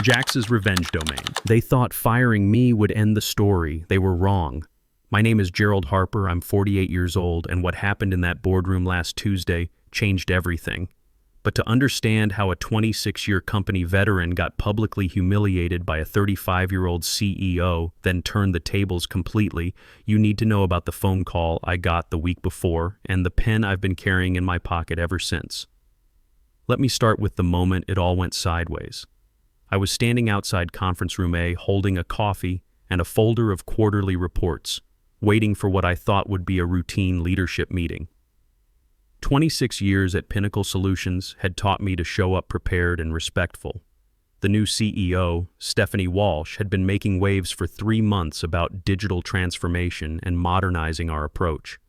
Jax's revenge domain. They thought firing me would end the story. They were wrong. My name is Gerald Harper. I'm 48 years old, and what happened in that boardroom last Tuesday changed everything. But to understand how a 26-year company veteran got publicly humiliated by a 35-year-old CEO, then turned the tables completely, you need to know about the phone call I got the week before and the pen I've been carrying in my pocket ever since. Let me start with the moment it all went sideways. I was standing outside conference room A holding a coffee and a folder of quarterly reports, waiting for what I thought would be a routine leadership meeting. 26 years at Pinnacle Solutions had taught me to show up prepared and respectful. The new CEO, Stephanie Walsh, had been making waves for 3 months about digital transformation and modernizing our approach.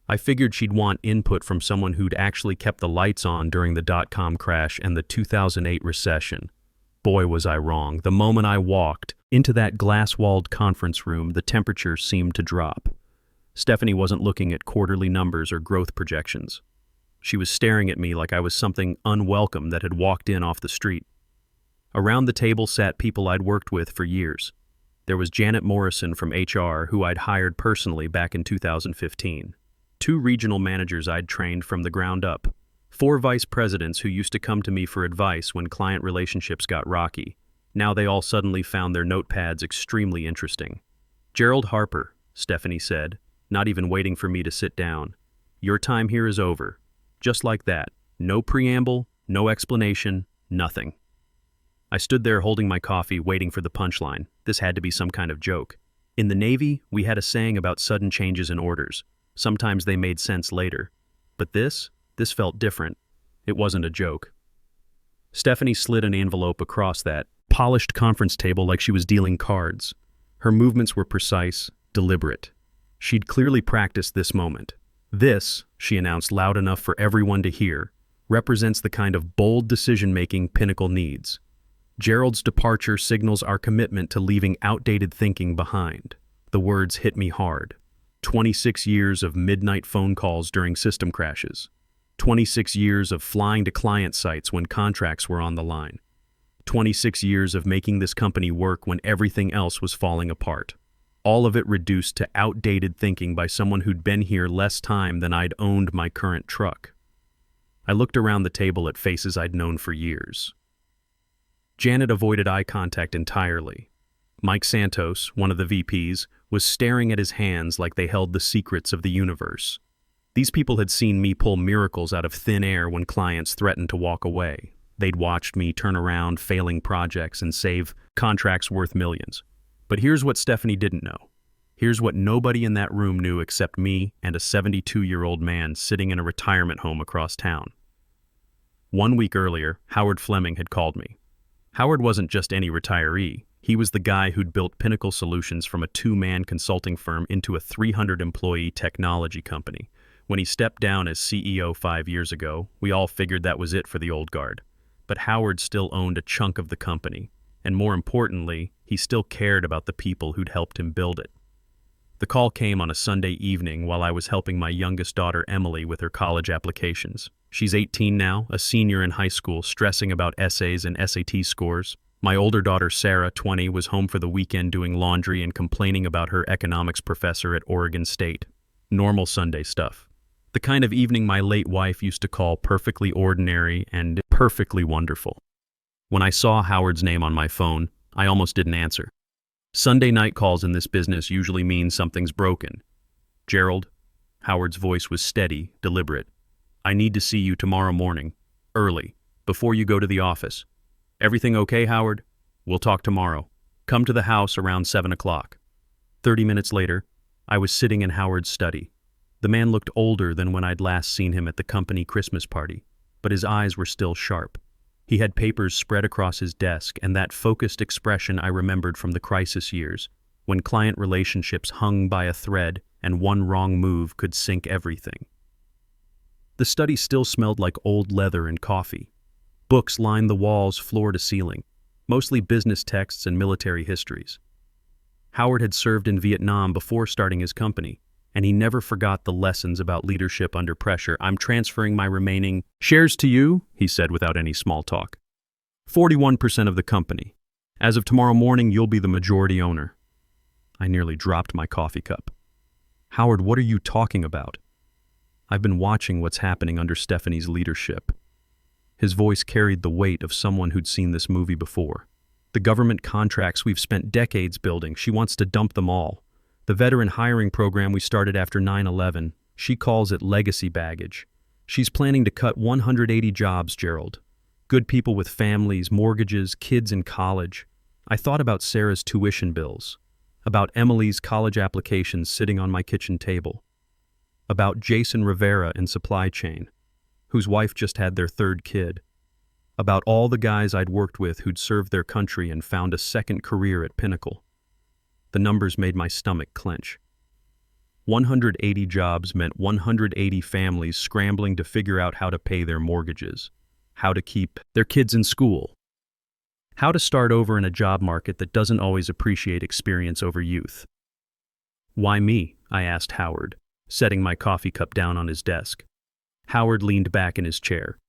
I figured she'd want input from someone who'd actually kept the lights on during the dot-com crash and the 2008 recession. Boy, was I wrong. The moment I walked into that glass-walled conference room, the temperature seemed to drop. Stephanie wasn't looking at quarterly numbers or growth projections. She was staring at me like I was something unwelcome that had walked in off the street. Around the table sat people I'd worked with for years. There was Janet Morrison from HR, who I'd hired personally back in 2015. 2 regional managers I'd trained from the ground up. 4 vice presidents who used to come to me for advice when client relationships got rocky. Now they all suddenly found their notepads extremely interesting. "Gerald Harper," Stephanie said, not even waiting for me to sit down. "Your time here is over." Just like that. No preamble, no explanation, nothing. I stood there holding my coffee, waiting for the punchline. This had to be some kind of joke. In the Navy, we had a saying about sudden changes in orders. Sometimes they made sense later. But this felt different. It wasn't a joke. Stephanie slid an envelope across that polished conference table like she was dealing cards. Her movements were precise, deliberate. She'd clearly practiced this moment. "This," she announced loud enough for everyone to hear, "represents the kind of bold decision-making Pinnacle needs. Gerald's departure signals our commitment to leaving outdated thinking behind." The words hit me hard. 26 years of midnight phone calls during system crashes. 26 years of flying to client sites when contracts were on the line. 26 years of making this company work when everything else was falling apart. All of it reduced to outdated thinking by someone who'd been here less time than I'd owned my current truck. I looked around the table at faces I'd known for years. Janet avoided eye contact entirely. Mike Santos, one of the VPs, was staring at his hands like they held the secrets of the universe. These people had seen me pull miracles out of thin air when clients threatened to walk away. They'd watched me turn around failing projects and save contracts worth millions. But here's what Stephanie didn't know. Here's what nobody in that room knew except me and a 72-year-old man sitting in a retirement home across town. 1 week earlier, Howard Fleming had called me. Howard wasn't just any retiree. He was the guy who'd built Pinnacle Solutions from a 2-man consulting firm into a 300-employee technology company. When he stepped down as CEO 5 years ago, we all figured that was it for the old guard. But Howard still owned a chunk of the company. And more importantly, he still cared about the people who'd helped him build it. The call came on a Sunday evening while I was helping my youngest daughter Emily with her college applications. She's 18 now, a senior in high school, stressing about essays and SAT scores. My older daughter Sarah, 20, was home for the weekend doing laundry and complaining about her economics professor at Oregon State. Normal Sunday stuff. The kind of evening my late wife used to call perfectly ordinary and perfectly wonderful. When I saw Howard's name on my phone, I almost didn't answer. Sunday night calls in this business usually mean something's broken. "Gerald," Howard's voice was steady, deliberate. "I need to see you tomorrow morning, early, before you go to the office. Everything okay, Howard? We'll talk tomorrow. Come to the house around 7 o'clock. 30 minutes later, I was sitting in Howard's study. The man looked older than when I'd last seen him at the company Christmas party, but his eyes were still sharp. He had papers spread across his desk and that focused expression I remembered from the crisis years, when client relationships hung by a thread and one wrong move could sink everything. The study still smelled like old leather and coffee. Books lined the walls floor to ceiling, mostly business texts and military histories. Howard had served in Vietnam before starting his company, and he never forgot the lessons about leadership under pressure. "I'm transferring my remaining shares to you," he said without any small talk. 41% of the company. As of tomorrow morning, you'll be the majority owner. I nearly dropped my coffee cup. Howard, what are you talking about? I've been watching what's happening under Stephanie's leadership. His voice carried the weight of someone who'd seen this movie before. The government contracts we've spent decades building, she wants to dump them all. The veteran hiring program we started after 9/11, she calls it legacy baggage. She's planning to cut 180 jobs, Gerald. Good people with families, mortgages, kids in college. I thought about Sarah's tuition bills, about Emily's college applications sitting on my kitchen table, about Jason Rivera in supply chain, whose wife just had their third kid, about all the guys I'd worked with who'd served their country and found a second career at Pinnacle. The numbers made my stomach clench. 180 jobs meant 180 families scrambling to figure out how to pay their mortgages, how to keep their kids in school, how to start over in a job market that doesn't always appreciate experience over youth. Why me? I asked Howard, setting my coffee cup down on his desk. Howard leaned back in his chair.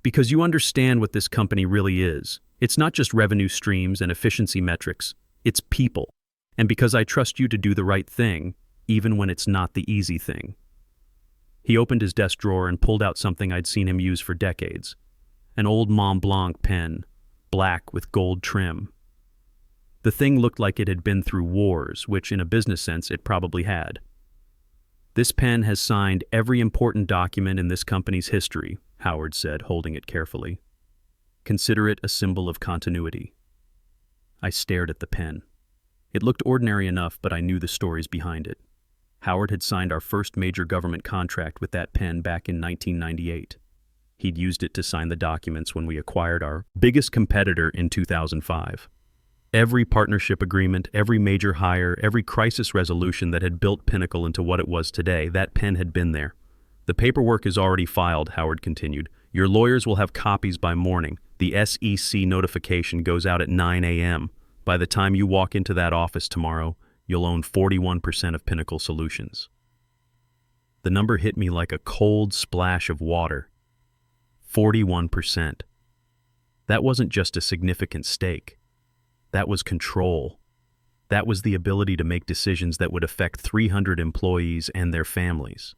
Because you understand what this company really is. It's not just revenue streams and efficiency metrics, it's people. And because I trust you to do the right thing, even when it's not the easy thing. He opened his desk drawer and pulled out something I'd seen him use for decades. An old Mont Blanc pen, black with gold trim. The thing looked like it had been through wars, which in a business sense it probably had. This pen has signed every important document in this company's history, Howard said, holding it carefully. Consider it a symbol of continuity. I stared at the pen. It looked ordinary enough, but I knew the stories behind it. Howard had signed our first major government contract with that pen back in 1998. He'd used it to sign the documents when we acquired our biggest competitor in 2005. Every partnership agreement, every major hire, every crisis resolution that had built Pinnacle into what it was today, that pen had been there. The paperwork is already filed, Howard continued. Your lawyers will have copies by morning. The SEC notification goes out at 9 a.m. By the time you walk into that office tomorrow, you'll own 41% of Pinnacle Solutions. The number hit me like a cold splash of water. 41%. That wasn't just a significant stake. That was control. That was the ability to make decisions that would affect 300 employees and their families.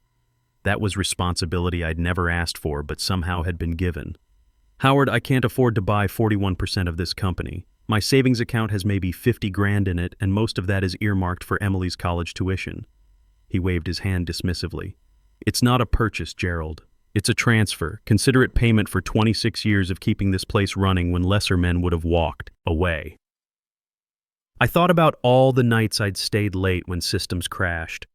That was responsibility I'd never asked for but somehow had been given. Howard, I can't afford to buy 41% of this company. My savings account has maybe 50 grand in it, and most of that is earmarked for Emily's college tuition. He waved his hand dismissively. It's not a purchase, Gerald. It's a transfer, considerate payment for 26 years of keeping this place running when lesser men would have walked away. I thought about all the nights I'd stayed late when systems crashed,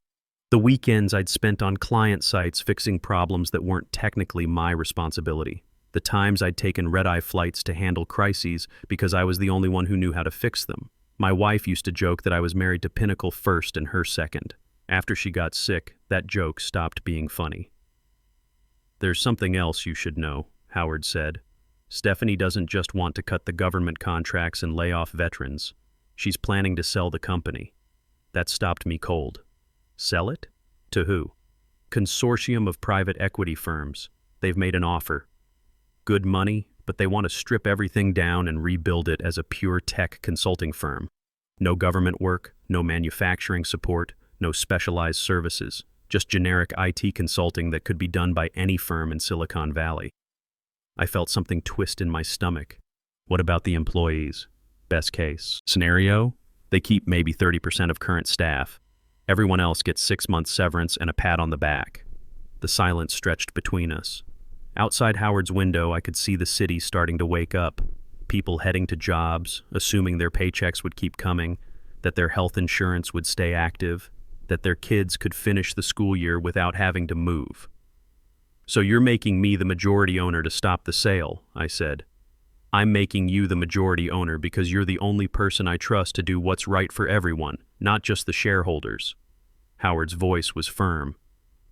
the weekends I'd spent on client sites fixing problems that weren't technically my responsibility, the times I'd taken red-eye flights to handle crises because I was the only one who knew how to fix them. My wife used to joke that I was married to Pinnacle first and her second. After she got sick, that joke stopped being funny. There's something else you should know, Howard said. Stephanie doesn't just want to cut the government contracts and lay off veterans. She's planning to sell the company. That stopped me cold. Sell it? To who? Consortium of private equity firms. They've made an offer. Good money, but they want to strip everything down and rebuild it as a pure tech consulting firm. No government work, no manufacturing support, no specialized services. Just generic IT consulting that could be done by any firm in Silicon Valley. I felt something twist in my stomach. What about the employees? Best case scenario? They keep maybe 30% of current staff. Everyone else gets 6 months severance and a pat on the back. The silence stretched between us. Outside Howard's window, I could see the city starting to wake up. People heading to jobs, assuming their paychecks would keep coming, that their health insurance would stay active, that their kids could finish the school year without having to move. So you're making me the majority owner to stop the sale, I said. I'm making you the majority owner because you're the only person I trust to do what's right for everyone, not just the shareholders. Howard's voice was firm.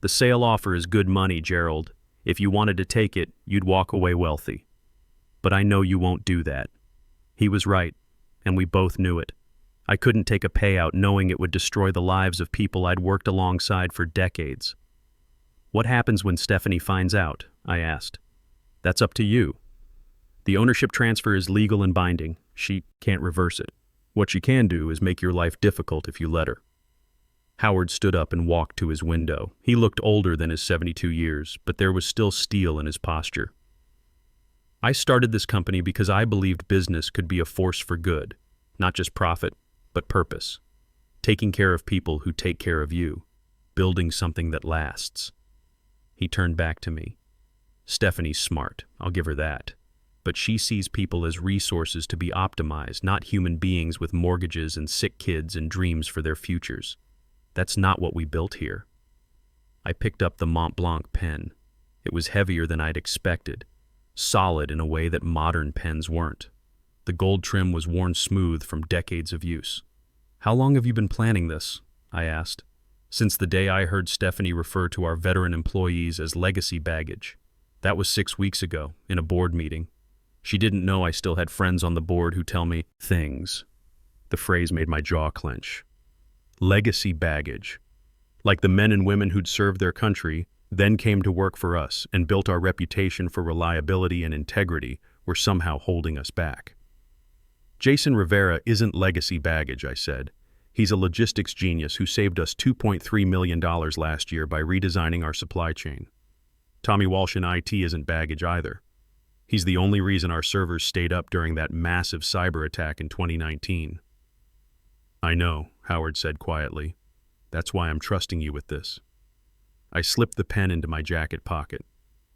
The sale offer is good money, Gerald. If you wanted to take it, you'd walk away wealthy. But I know you won't do that. He was right, and we both knew it. I couldn't take a payout knowing it would destroy the lives of people I'd worked alongside for decades. What happens when Stephanie finds out? I asked. That's up to you. The ownership transfer is legal and binding. She can't reverse it. What she can do is make your life difficult if you let her. Howard stood up and walked to his window. He looked older than his 72 years, but there was still steel in his posture. I started this company because I believed business could be a force for good, not just profit, but purpose. Taking care of people who take care of you, building something that lasts. He turned back to me. Stephanie's smart, I'll give her that. But she sees people as resources to be optimized, not human beings with mortgages and sick kids and dreams for their futures. That's not what we built here. I picked up the Mont Blanc pen. It was heavier than I'd expected, solid in a way that modern pens weren't. The gold trim was worn smooth from decades of use. "How long have you been planning this?" I asked. "Since the day I heard Stephanie refer to our veteran employees as legacy baggage. That was 6 weeks ago, in a board meeting. She didn't know I still had friends on the board who tell me things." The phrase made my jaw clench. Legacy baggage. Like the men and women who'd served their country, then came to work for us and built our reputation for reliability and integrity, were somehow holding us back. "Jason Rivera isn't legacy baggage," I said. "He's a logistics genius who saved us $2.3 million last year by redesigning our supply chain. Tommy Walsh in IT isn't baggage either. He's the only reason our servers stayed up during that massive cyber attack in 2019. "I know," Howard said quietly. "That's why I'm trusting you with this." I slipped the pen into my jacket pocket.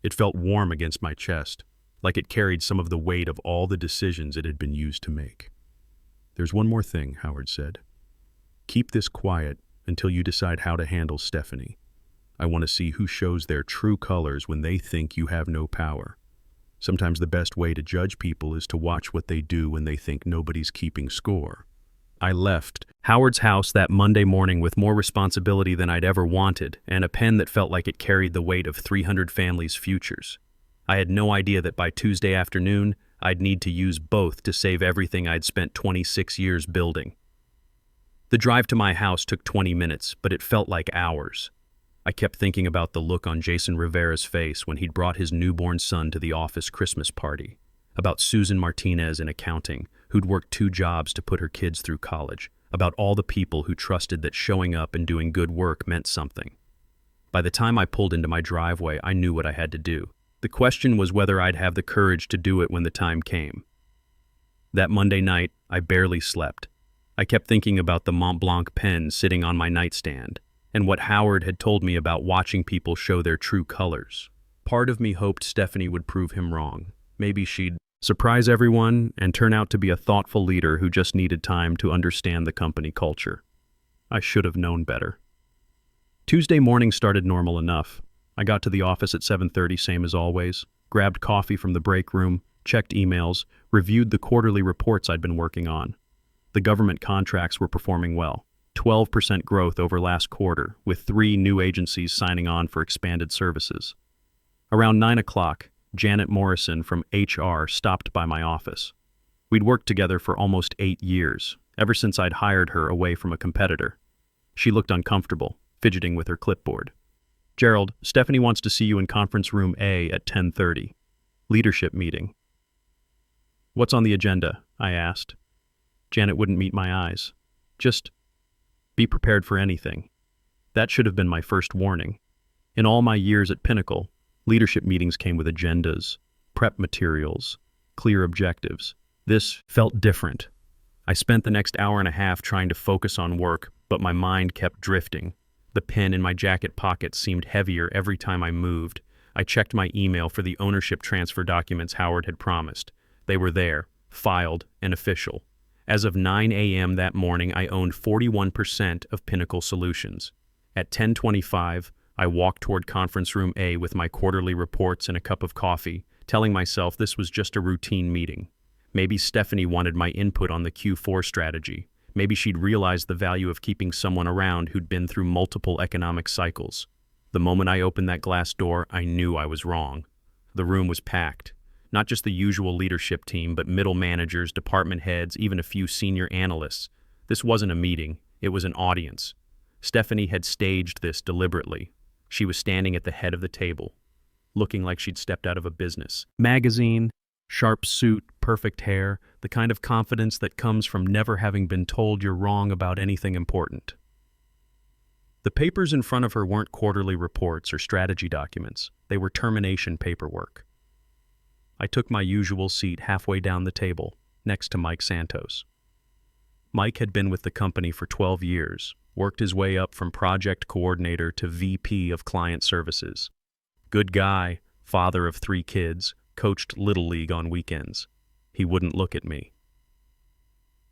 It felt warm against my chest, like it carried some of the weight of all the decisions it had been used to make. "There's one more thing," Howard said. "Keep this quiet until you decide how to handle Stephanie. I want to see who shows their true colors when they think you have no power. Sometimes the best way to judge people is to watch what they do when they think nobody's keeping score." I left Howard's house that Monday morning with more responsibility than I'd ever wanted, and a pen that felt like it carried the weight of 300 families' futures. I had no idea that by Tuesday afternoon, I'd need to use both to save everything I'd spent 26 years building. The drive to my house took 20 minutes, but it felt like hours. I kept thinking about the look on Jason Rivera's face when he'd brought his newborn son to the office Christmas party, about Susan Martinez in accounting, who'd worked 2 jobs to put her kids through college, about all the people who trusted that showing up and doing good work meant something. By the time I pulled into my driveway, I knew what I had to do. The question was whether I'd have the courage to do it when the time came. That Monday night, I barely slept. I kept thinking about the Mont Blanc pen sitting on my nightstand, and what Howard had told me about watching people show their true colors. Part of me hoped Stephanie would prove him wrong. Maybe she'd surprise everyone and turn out to be a thoughtful leader who just needed time to understand the company culture. I should have known better. Tuesday morning started normal enough. I got to the office at 7:30, same as always, grabbed coffee from the break room, checked emails, reviewed the quarterly reports I'd been working on. The government contracts were performing well. 12% growth over last quarter, with 3 new agencies signing on for expanded services. Around 9 o'clock, Janet Morrison from HR stopped by my office. We'd worked together for almost 8 years, ever since I'd hired her away from a competitor. She looked uncomfortable, fidgeting with her clipboard. "Gerald, Stephanie wants to see you in conference room A at 10:30. Leadership meeting." "What's on the agenda?" I asked. Janet wouldn't meet my eyes. "Just be prepared for anything." That should have been my first warning. In all my years at Pinnacle, leadership meetings came with agendas, prep materials, clear objectives. This felt different. I spent the next hour and a half trying to focus on work, but my mind kept drifting. The pen in my jacket pocket seemed heavier every time I moved. I checked my email for the ownership transfer documents Howard had promised. They were there, filed and official. As of 9 a.m. that morning, I owned 41% of Pinnacle Solutions. At 10:25, I walked toward conference room A with my quarterly reports and a cup of coffee, telling myself this was just a routine meeting. Maybe Stephanie wanted my input on the Q4 strategy. Maybe she'd realized the value of keeping someone around who'd been through multiple economic cycles. The moment I opened that glass door, I knew I was wrong. The room was packed. Not just the usual leadership team, but middle managers, department heads, even a few senior analysts. This wasn't a meeting, it was an audience. Stephanie had staged this deliberately. She was standing at the head of the table, looking like she'd stepped out of a business magazine. Sharp suit, perfect hair, the the kind of confidence that comes from never having been told you're wrong about anything important. The papers in front of her weren't quarterly reports or strategy documents. They were termination paperwork. I took my usual seat halfway down the table, next to Mike Santos. Mike had been with the company for 12 years, worked his way up from project coordinator to VP of client services. Good guy, father of 3 kids, coached Little League on weekends. He wouldn't look at me.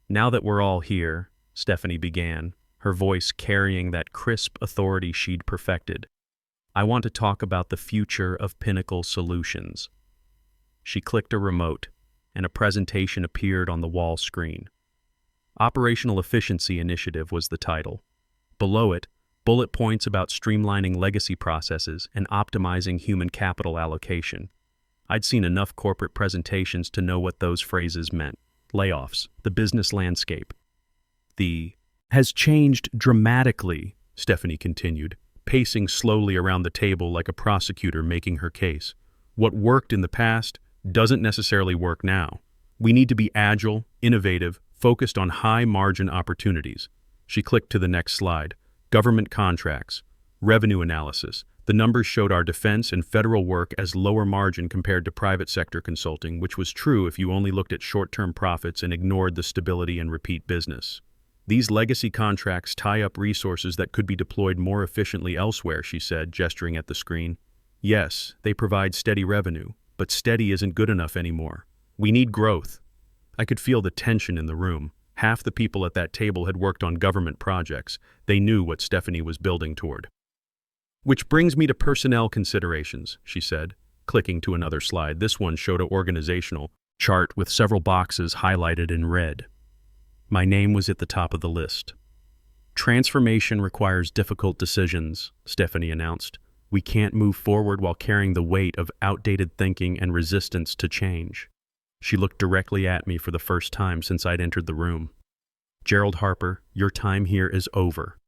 "Now that we're all here," Stephanie began, her voice carrying that crisp authority she'd perfected, "I want to talk about the future of Pinnacle Solutions." She clicked a remote, and a presentation appeared on the wall screen. Operational Efficiency Initiative was the title. Below it, bullet points about streamlining legacy processes and optimizing human capital allocation. I'd seen enough corporate presentations to know what those phrases meant. Layoffs, the business landscape. The has changed dramatically, Stephanie continued, pacing slowly around the table like a prosecutor making her case. What worked in the past doesn't necessarily work now. We need to be agile, innovative, focused on high-margin opportunities. She clicked to the next slide. Government contracts, revenue analysis. The numbers showed our defense and federal work as lower margin compared to private sector consulting, which was true if you only looked at short-term profits and ignored the stability and repeat business. These legacy contracts tie up resources that could be deployed more efficiently elsewhere, she said, gesturing at the screen. Yes, they provide steady revenue, but steady isn't good enough anymore. We need growth. I could feel the tension in the room. Half the people at that table had worked on government projects. They knew what Stephanie was building toward. Which brings me to personnel considerations, she said, clicking to another slide. This one showed an organizational chart with several boxes highlighted in red. My name was at the top of the list. Transformation requires difficult decisions, Stephanie announced. We can't move forward while carrying the weight of outdated thinking and resistance to change. She looked directly at me for the first time since I'd entered the room. Gerald Harper, your time here is over.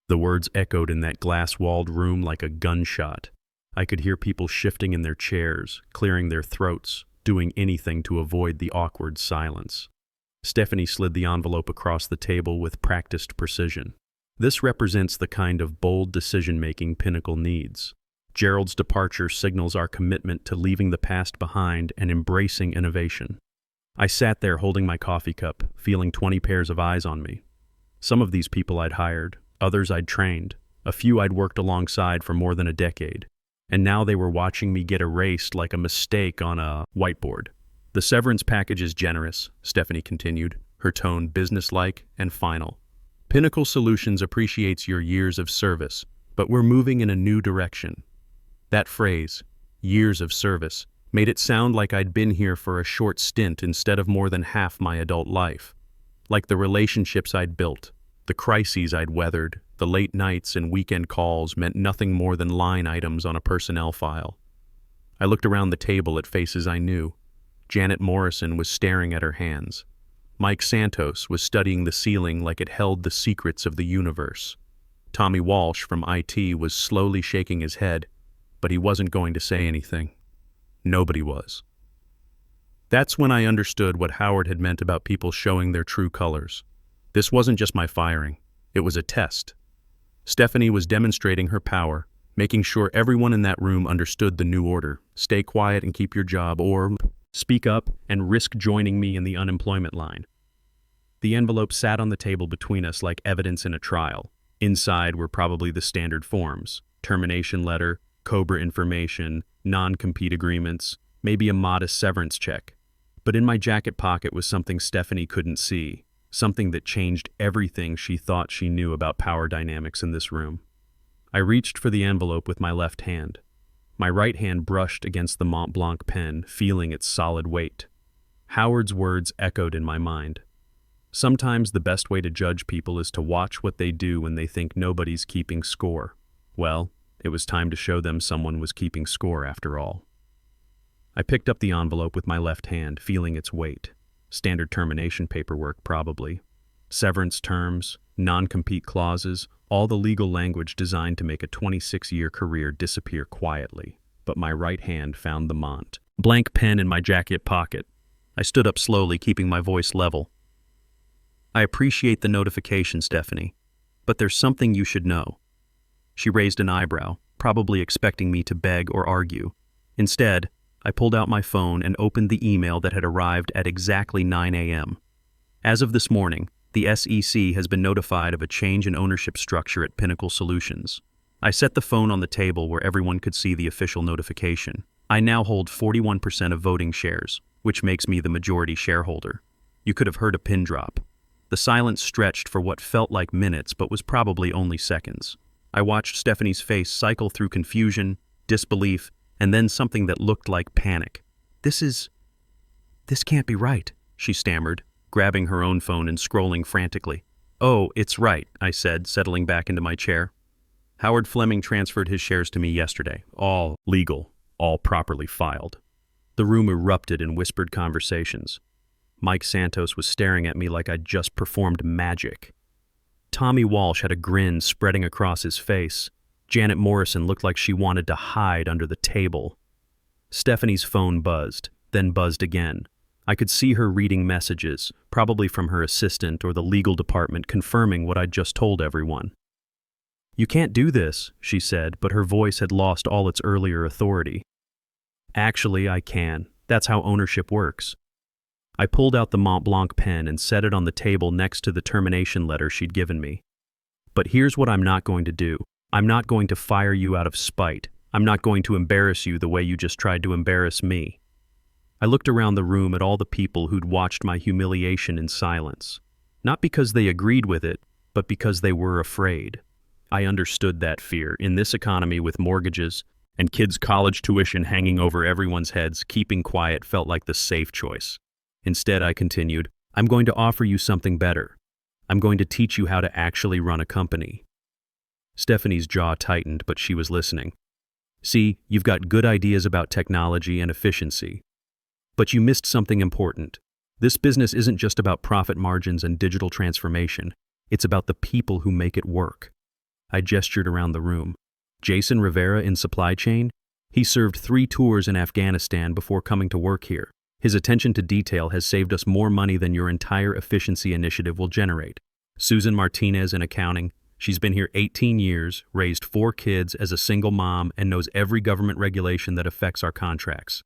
The words echoed in that glass-walled room like a gunshot. I could hear people shifting in their chairs, clearing their throats, doing anything to avoid the awkward silence. Stephanie slid the envelope across the table with practiced precision. This represents the kind of bold decision-making Pinnacle needs. Gerald's departure signals our commitment to leaving the past behind and embracing innovation. I sat there holding my coffee cup, feeling 20 pairs of eyes on me. Some of these people I'd hired, others I'd trained, a few I'd worked alongside for more than a decade, and now they were watching me get erased like a mistake on a whiteboard. The severance package is generous, Stephanie continued, her tone businesslike and final. Pinnacle Solutions appreciates your years of service, but we're moving in a new direction. That phrase, years of service, made it sound like I'd been here for a short stint instead of more than half my adult life. Like the relationships I'd built, the crises I'd weathered, the late nights and weekend calls meant nothing more than line items on a personnel file. I looked around the table at faces I knew. Janet Morrison was staring at her hands. Mike Santos was studying the ceiling like it held the secrets of the universe. Tommy Walsh from IT was slowly shaking his head, but he wasn't going to say anything. Nobody was. That's when I understood what Howard had meant about people showing their true colors. This wasn't just my firing. It was a test. Stephanie was demonstrating her power, making sure everyone in that room understood the new order. Stay quiet and keep your job, or speak up and risk joining me in the unemployment line. The envelope sat on the table between us like evidence in a trial. Inside were probably the standard forms: termination letter, COBRA information, non-compete agreements, maybe a modest severance check. But in my jacket pocket was something Stephanie couldn't see, something that changed everything she thought she knew about power dynamics in this room. I reached for the envelope with my left hand. My right hand brushed against the Mont Blanc pen, feeling its solid weight. Howard's words echoed in my mind. Sometimes the best way to judge people is to watch what they do when they think nobody's keeping score. Well, it was time to show them someone was keeping score after all. I picked up the envelope with my left hand, feeling its weight. Standard termination paperwork, probably. Severance terms, non-compete clauses, all the legal language designed to make a 26-year career disappear quietly. But my right hand found the Mont Blanc pen in my jacket pocket. I stood up slowly, keeping my voice level. I appreciate the notification, Stephanie, but there's something you should know. She raised an eyebrow, probably expecting me to beg or argue. Instead, I pulled out my phone and opened the email that had arrived at exactly 9 a.m. As of this morning, the SEC has been notified of a change in ownership structure at Pinnacle Solutions. I set the phone on the table where everyone could see the official notification. I now hold 41% of voting shares, which makes me the majority shareholder. You could have heard a pin drop. The silence stretched for what felt like minutes but was probably only seconds. I watched Stephanie's face cycle through confusion, disbelief, and then something that looked like panic. This can't be right, she stammered, grabbing her own phone and scrolling frantically. Oh, it's right, I said, settling back into my chair. Howard Fleming transferred his shares to me yesterday, all legal, all properly filed. The room erupted in whispered conversations. Mike Santos was staring at me like I'd just performed magic. Tommy Walsh had a grin spreading across his face. Janet Morrison looked like she wanted to hide under the table. Stephanie's phone buzzed, then buzzed again. I could see her reading messages, probably from her assistant or the legal department, confirming what I'd just told everyone. You can't do this, she said, but her voice had lost all its earlier authority. Actually, I can. That's how ownership works. I pulled out the Mont Blanc pen and set it on the table next to the termination letter she'd given me. But here's what I'm not going to do. I'm not going to fire you out of spite. I'm not going to embarrass you the way you just tried to embarrass me. I looked around the room at all the people who'd watched my humiliation in silence. Not because they agreed with it, but because they were afraid. I understood that fear. In this economy with mortgages and kids' college tuition hanging over everyone's heads, keeping quiet felt like the safe choice. Instead, I continued, I'm going to offer you something better. I'm going to teach you how to actually run a company. Stephanie's jaw tightened, but she was listening. See, you've got good ideas about technology and efficiency. But you missed something important. This business isn't just about profit margins and digital transformation. It's about the people who make it work. I gestured around the room. Jason Rivera in supply chain? He served 3 tours in Afghanistan before coming to work here. His attention to detail has saved us more money than your entire efficiency initiative will generate. Susan Martinez in accounting. She's been here 18 years, raised 4 kids as a single mom, and knows every government regulation that affects our contracts.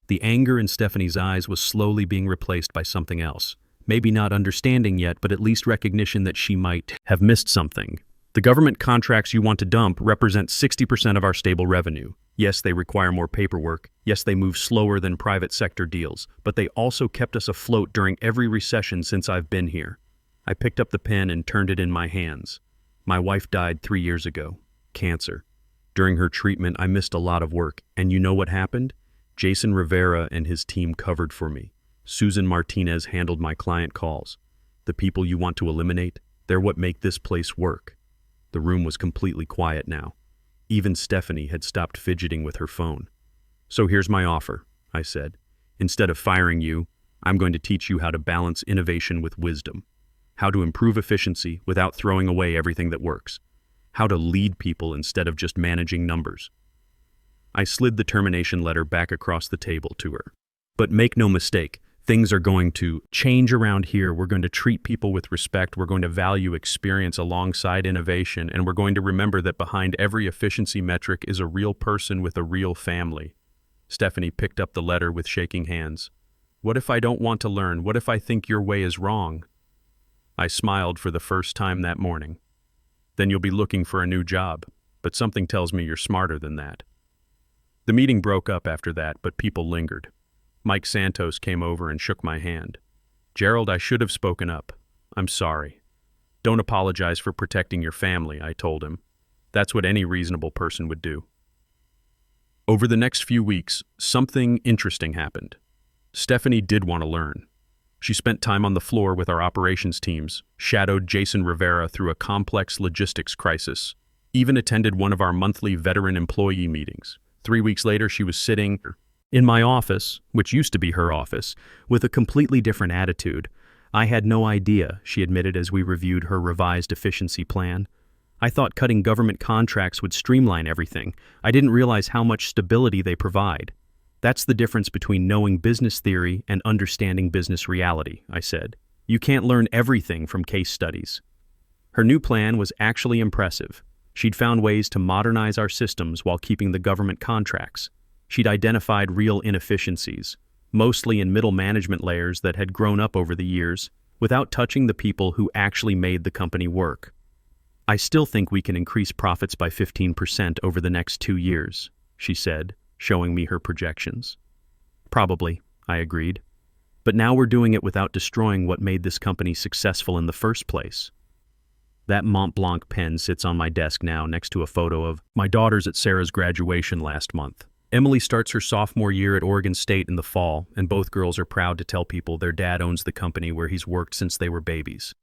The anger in Stephanie's eyes was slowly being replaced by something else. Maybe not understanding yet, but at least recognition that she might have missed something. The government contracts you want to dump represent 60% of our stable revenue. Yes, they require more paperwork. Yes, they move slower than private sector deals, but they also kept us afloat during every recession since I've been here. I picked up the pen and turned it in my hands. My wife died 3 years ago. Cancer. During her treatment, I missed a lot of work, and you know what happened? Jason Rivera and his team covered for me. Susan Martinez handled my client calls. The people you want to eliminate, they're what make this place work. The room was completely quiet now. Even Stephanie had stopped fidgeting with her phone. So here's my offer, I said. Instead of firing you, I'm going to teach you how to balance innovation with wisdom. How to improve efficiency without throwing away everything that works. How to lead people instead of just managing numbers. I slid the termination letter back across the table to her. But make no mistake, things are going to change around here. We're going to treat people with respect. We're going to value experience alongside innovation. And we're going to remember that behind every efficiency metric is a real person with a real family. Stephanie picked up the letter with shaking hands. What if I don't want to learn? What if I think your way is wrong? I smiled for the first time that morning. Then you'll be looking for a new job. But something tells me you're smarter than that. The meeting broke up after that, but people lingered. Mike Santos came over and shook my hand. Gerald, I should have spoken up. I'm sorry. Don't apologize for protecting your family, I told him. That's what any reasonable person would do. Over the next few weeks, something interesting happened. Stephanie did want to learn. She spent time on the floor with our operations teams, shadowed Jason Rivera through a complex logistics crisis, even attended one of our monthly veteran employee meetings. 3 weeks later, she was sitting in my office, which used to be her office, with a completely different attitude. I had no idea, she admitted as we reviewed her revised efficiency plan. I thought cutting government contracts would streamline everything. I didn't realize how much stability they provide. That's the difference between knowing business theory and understanding business reality, I said. You can't learn everything from case studies. Her new plan was actually impressive. She'd found ways to modernize our systems while keeping the government contracts. She'd identified real inefficiencies, mostly in middle management layers that had grown up over the years, without touching the people who actually made the company work. I still think we can increase profits by 15% over the next 2 years, she said, showing me her projections. Probably, I agreed. But now we're doing it without destroying what made this company successful in the first place. That Mont Blanc pen sits on my desk now next to a photo of my daughters at Sarah's graduation last month. Emily starts her sophomore year at Oregon State in the fall, and both girls are proud to tell people their dad owns the company where he's worked since they were babies.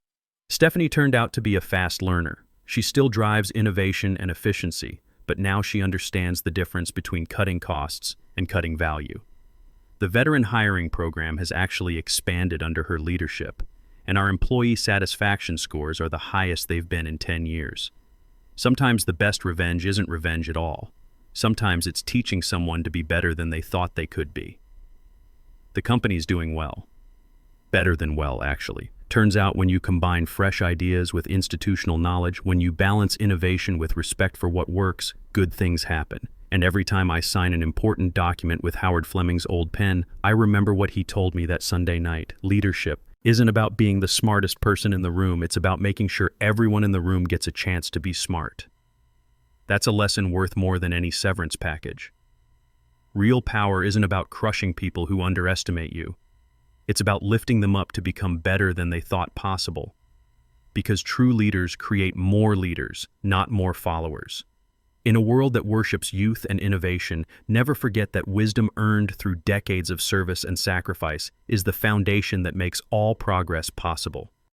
Stephanie turned out to be a fast learner. She still drives innovation and efficiency, but now she understands the difference between cutting costs and cutting value. The veteran hiring program has actually expanded under her leadership, and our employee satisfaction scores are the highest they've been in 10 years. Sometimes the best revenge isn't revenge at all. Sometimes it's teaching someone to be better than they thought they could be. The company's doing well. Better than well, actually. Turns out when you combine fresh ideas with institutional knowledge, when you balance innovation with respect for what works, good things happen. And every time I sign an important document with Howard Fleming's old pen, I remember what he told me that Sunday night. Leadership isn't about being the smartest person in the room, it's about making sure everyone in the room gets a chance to be smart. That's a lesson worth more than any severance package. Real power isn't about crushing people who underestimate you. It's about lifting them up to become better than they thought possible. Because true leaders create more leaders, not more followers. In a world that worships youth and innovation, never forget that wisdom earned through decades of service and sacrifice is the foundation that makes all progress possible.